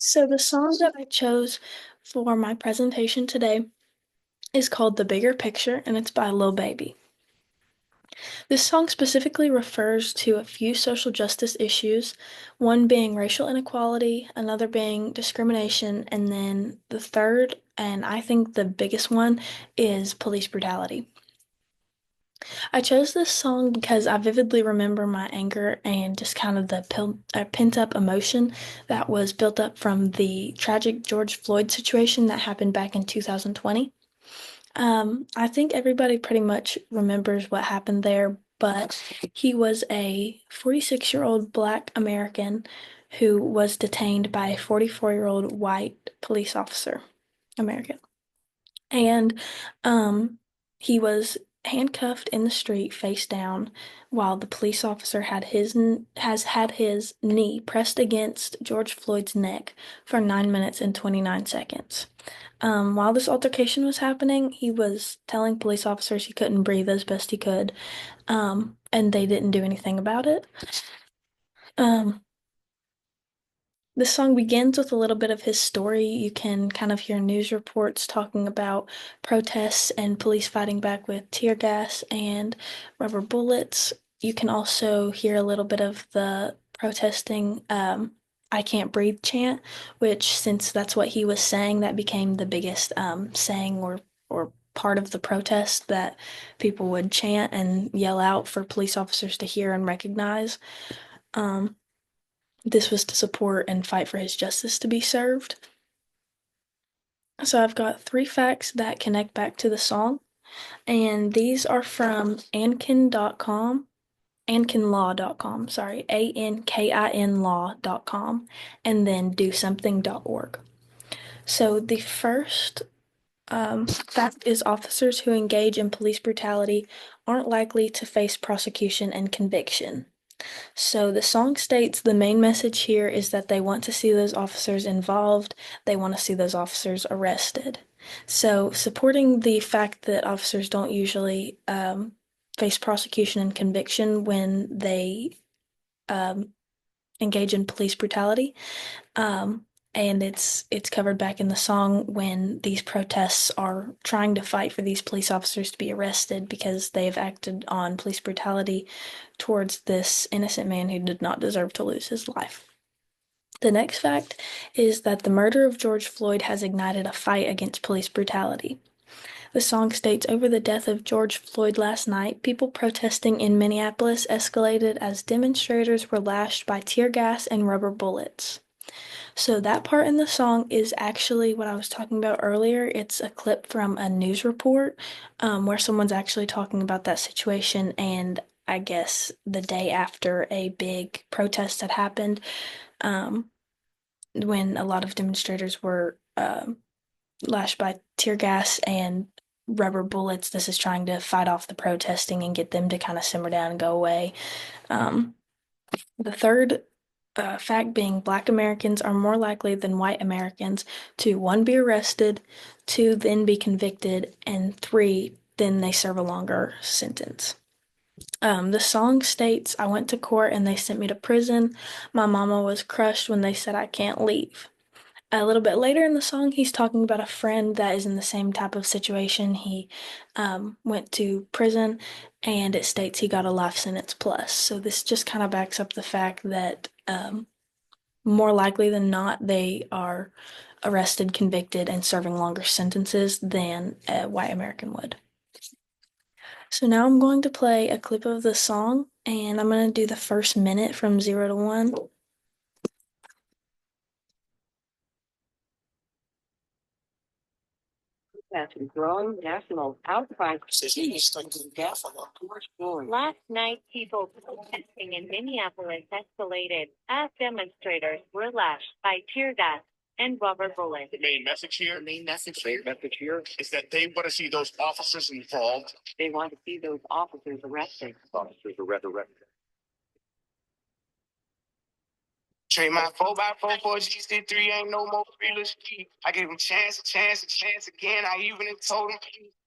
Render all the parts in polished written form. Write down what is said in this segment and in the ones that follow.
So the song that I chose for my presentation today is called The Bigger Picture, and it's by Lil Baby. This song specifically refers to a few social justice issues, one being racial inequality, another being discrimination, and then the third, and I think the biggest one, is police brutality. I chose this song because I vividly remember my anger and just kind of the pent up emotion that was built up from the tragic George Floyd situation that happened back in 2020. I think everybody pretty much remembers what happened there, but he was a 46-year-old Black American who was detained by a 44-year-old white police officer, American. And he was handcuffed in the street face down while the police officer has had his knee pressed against George Floyd's neck for 9 minutes and 29 seconds. While this altercation was happening, he was telling police officers he couldn't breathe as best he could, and they didn't do anything about it. Um, This song begins with a little bit of his story. You can kind of hear news reports talking about protests and police fighting back with tear gas and rubber bullets. You can also hear a little bit of the protesting I can't breathe chant, which since that's what he was saying, that became the biggest saying or part of the protest that people would chant and yell out for police officers to hear and recognize. Um, this was to support and fight for his justice to be served. So I've got three facts that connect back to the song, and these are from Ankin.com, AnkinLaw.com, sorry, ANKIN law.com, and then DoSomething.org. So the first fact is officers who engage in police brutality aren't likely to face prosecution and conviction. So the song states the main message here is that they want to see those officers involved, they want to see those officers arrested. So supporting the fact that officers don't usually face prosecution and conviction when they um, engage in police brutality. Um, and it's covered back in the song when these protests are trying to fight for these police officers to be arrested because they've acted on police brutality towards this innocent man who did not deserve to lose his life. The next fact is that the murder of George Floyd has ignited a fight against police brutality. The song states over the death of George Floyd last night, people protesting in Minneapolis escalated as demonstrators were lashed by tear gas and rubber bullets. So that part in the song is actually what I was talking about earlier. It's a clip from a news report where someone's actually talking about that situation, and I guess the day after a big protest had happened, um, when a lot of demonstrators were lashed by tear gas and rubber bullets. This is trying to fight off the protesting and get them to kind of simmer down and go away. Um, the third fact being Black Americans are more likely than white Americans to one, be arrested, two, then be convicted, and three, then they serve a longer sentence. The song states, I went to court and they sent me to prison. My mama was crushed when they said I can't leave. A little bit later in the song, he's talking about a friend that is in the same type of situation. He went to prison and it states he got a life sentence plus. So this just kind of backs up the fact that more likely than not, they are arrested, convicted, and serving longer sentences than a white American would. So now I'm going to play a clip of the song, and I'm going to do the first minute from 0 to 1. After growing national outcry. Last night, people protesting in Minneapolis escalated as demonstrators were lashed by tear gas and rubber bullets. The main message here is that they want to see those officers involved. They want to see those officers arrested. Officers arrested. Trade my 4x4 for a GC3, ain't no more fearless key. I gave him chance, a chance, a chance again. I even told him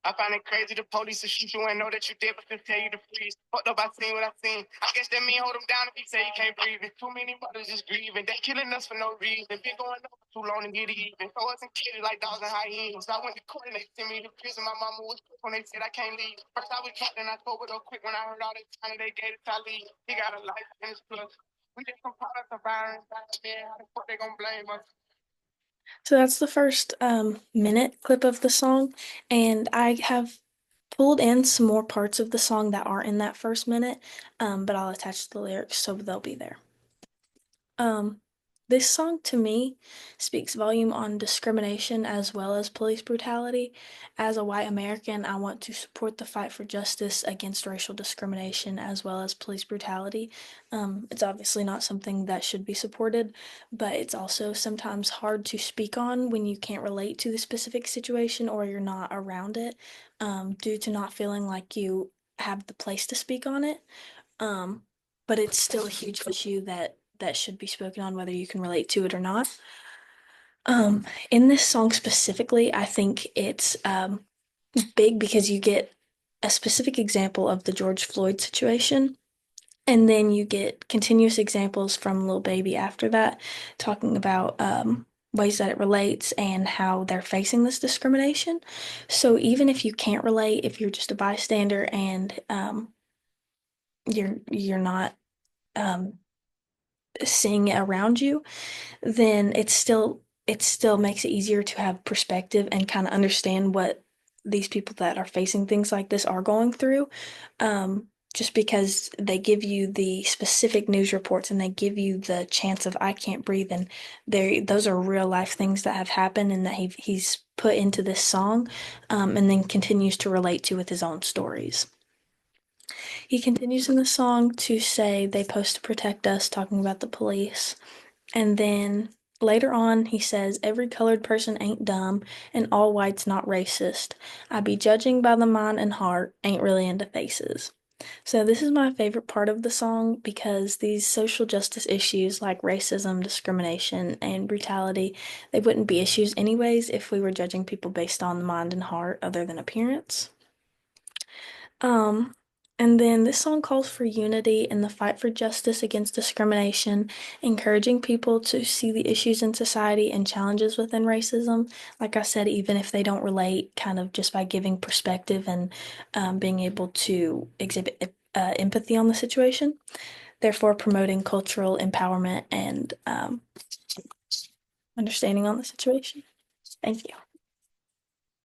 I find it crazy the police will shoot you and know that you did, but still tell you to freeze. Fucked up, I seen what I seen. I guess that mean hold him down if he say he can't breathe. It's too many mothers just grieving. They killing us for no reason. Been going on for too long to get even. Throw us in cages like dogs and hyenas. I went to court and they sent me to prison. My mama was quick when they said I can't leave. First I was trapped and I told her real quick when I heard all that time they gave it to leave. He got a life in his plus. We just some products of violence. Man, how the fuck they gonna blame us? So that's the first minute clip of the song, and I have pulled in some more parts of the song that aren't in that first minute, but I'll attach the lyrics so they'll be there. Um, this song to me speaks volume on discrimination as well as police brutality. As a white American, I want to support the fight for justice against racial discrimination as well as police brutality. It's obviously not something that should be supported, but it's also sometimes hard to speak on when you can't relate to the specific situation or you're not around it, due to not feeling like you have the place to speak on it. Um, but it's still a huge issue that should be spoken on, whether you can relate to it or not. In this song specifically, I think it's big because you get a specific example of the George Floyd situation, and then you get continuous examples from Lil Baby after that, talking about ways that it relates and how they're facing this discrimination. So even if you can't relate, if you're just a bystander and you're not um, seeing it around you, then it still makes it easier to have perspective and kind of understand what these people that are facing things like this are going through. Just because they give you the specific news reports and they give you the chance of I can't breathe, and those are real life things that have happened and that he's put into this song, and then continues to relate to with his own stories. He continues in the song to say they post to protect us, talking about the police. And then later on, he says, every colored person ain't dumb, and all whites not racist. I be judging by the mind and heart, ain't really into faces. So, this is my favorite part of the song because these social justice issues like racism, discrimination, and brutality, they wouldn't be issues anyways if we were judging people based on the mind and heart other than appearance. Um, and then this song calls for unity in the fight for justice against discrimination, encouraging people to see the issues in society and challenges within racism. Like I said, even if they don't relate, kind of just by giving perspective and being able to exhibit empathy on the situation, therefore promoting cultural empowerment and understanding on the situation. Thank you.